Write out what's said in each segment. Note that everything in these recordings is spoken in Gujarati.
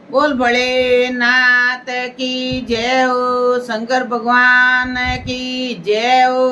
बोल भोलेनाथ की जय हो। शंकर भगवान की जय हो।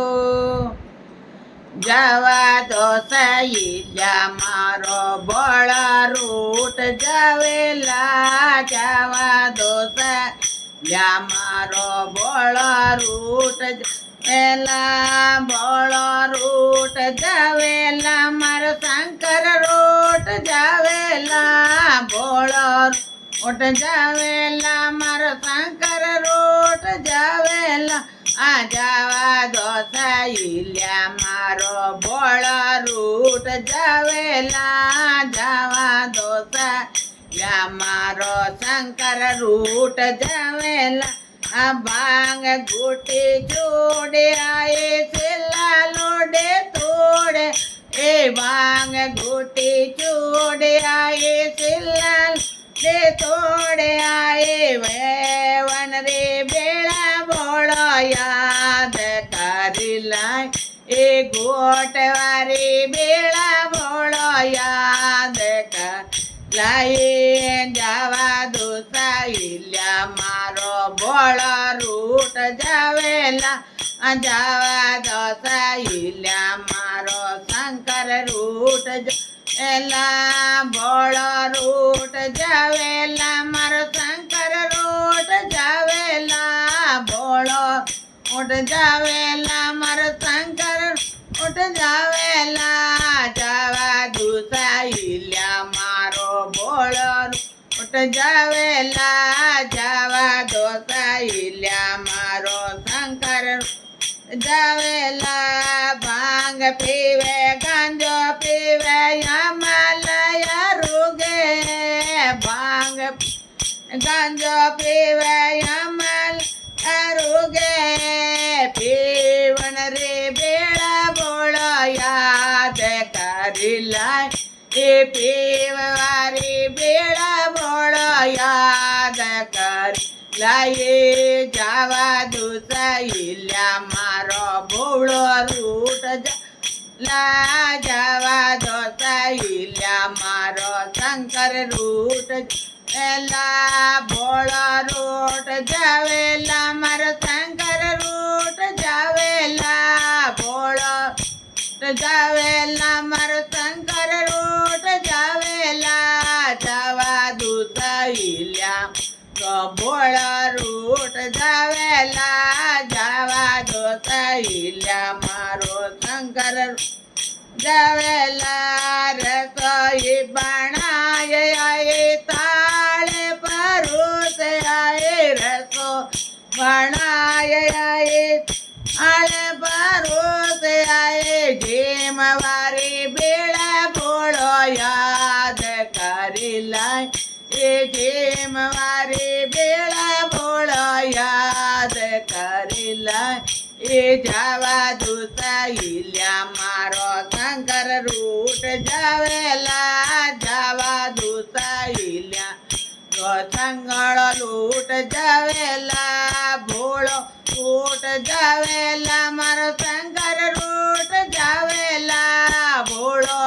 જવા દો સૈયા મારો ભોળા રૂટ જાવેલા જવા દો સૈયા મારો ભોળા રૂટ જાવેલા ભોળો રૂટ જાવેલા મારો શંકર રૂટ જાવેલા ભોળો રૂટ જાવેલા મારો શંકર રૂટ જાવેલા આ જવા દો સૈયા મારો ભોળા રૂટ જાવેલા જવા દો સૈયા મારો શંકર રૂટ જાવેલા આ ભાંગ ઘૂટી જોડે આયે છેલ્લા લોડે તોડે એ ભાંગ ઘૂટી જોડે આયે છેલ્લા રે તોડે આયે વેવન રે બેળા ભોળો યાદ કરી લાય એ ગોટવારી બેળા ભોળો યાદ કર લાય જવા દો સૈયા મારો ભોળો રૂટ જાવેલા જવા દો સૈયા મારો શંકર રૂટ એલા ભોળો રૂટ જાવેલા મારો શંકર રૂટ જાવેલા ભોળો રૂટ જાવેલા મારો શંકર રૂટ જાવેલા જવા દો સૈયા મારો ભોળો રૂટ જાવેલા જવા દો સૈયા મારો શંકર જાવેલા ભાંગ પીવે ગાંજો પીવે યમલય રૂગે ભાંગ ગાંજો પીવે યમલ રૂગે પીવન રે બેળા ભોળો યાદ કરી લાય એ પીવવારી બેળા ભોળો યાદ કરી લાયે જવા દો સૈયા મારો ભોળો રૂટ લા જવા દો સૈયા મારો શંકર રૂટ એલા ભોળો રૂટ જાવેલા મારો શંકર રૂટ જાવેલા ભોળો જાવેલા મારો શંકર રૂટ જાવેલા જવા દો સૈયા ભોળા રૂટ જાવેલા જવા દો સૈયા મારો શંકર જાવેલા રસોઈ બનાય આયે તાળે પરોસ આયે રસો બનાય આયે આળે પરોસ આયે જેમ વારી બેળા ભોળો યાદ કરી લાય એ જેમ વારી બેળા ભોળો યાદ કરી લાય એ જવા દો સૈયા મારો શંકર રૂટ જાવેલા જવા દો સૈયા સંગળ લૂટ જાવેલા ભોળો રૂટ જાવેલા મારો શંકર રૂટ જાવેલા ભોળો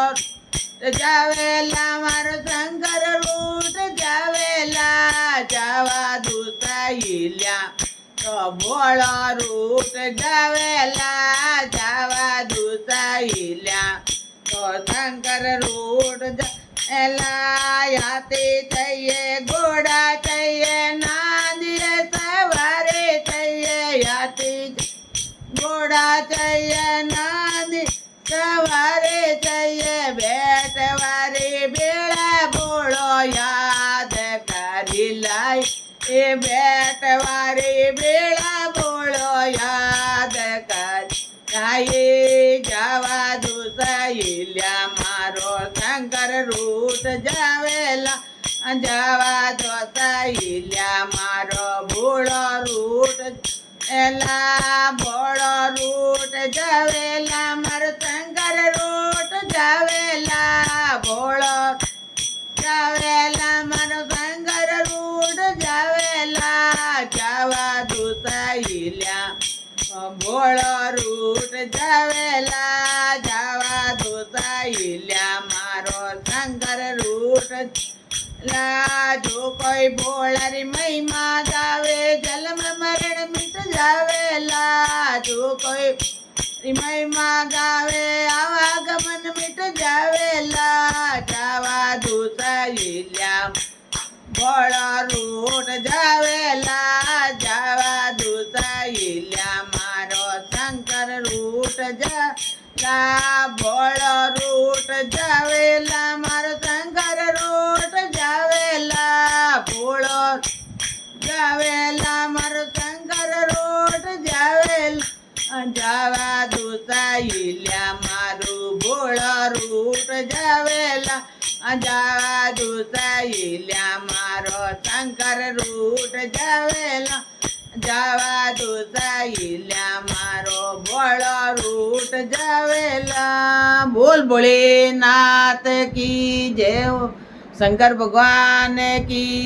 જાવેલા મારો શંકર રૂટ જાવેલા જવા દો સૈયા ભોળો રૂટ જાવેલા જવા દો સૈયા શંકર રૂટ એલા યાતે થઈએ ઘોડા થઈએ નાંદીએ સવારે થઈએ યાતે ઘોડા થઈએ નાંદી સવારે થઈએ બેટવારી બેળા ભોળો યાદ કરી લાય એ બેટવારી બેળા ભોળો યાદ કરી લાયે જવા દો સૈયા મારો શંકર રૂટ જાવેલા જવા દો સૈયા મારો ભોળો રૂટ એલા ભોળો રૂટ જાવેલા મારો શંકર રૂટ જાવેલા ભોળો જાવેલા મારો શંકર રૂટ જાવેલા જવા દો સૈયા ભોળો રૂટ જાવેલા જવા દો સૈયા મારો શંકર રૂટ લા જો કોઈ ભોળારી મહિમા ગાવે જન્મ મરણ મિટ જાવે લા જો કોઈ મહિમા ગાવે આવાગમન મિટ જાવે લા જાવા દુસૈયા ભોળો રૂટ જાવેલા જાવા દુસૈયા મારો શંકર રૂટ જા ભોળો રૂટ જાવેલા મારો શંકર રૂટ જાવેલા ભોળો જાવેલા મારો શંકર રૂટ જાવેલા જાવા દુસૈયા મારું ભોળો રૂટ જાવેલા જાવા દુસૈયા મારો શંકર રૂટ જાવેલા જાવા દુસૈયા મારો ભોળો રૂટ જાવેલા બોલ ભોળેનાથ કી જય શંકર ભગવાન કી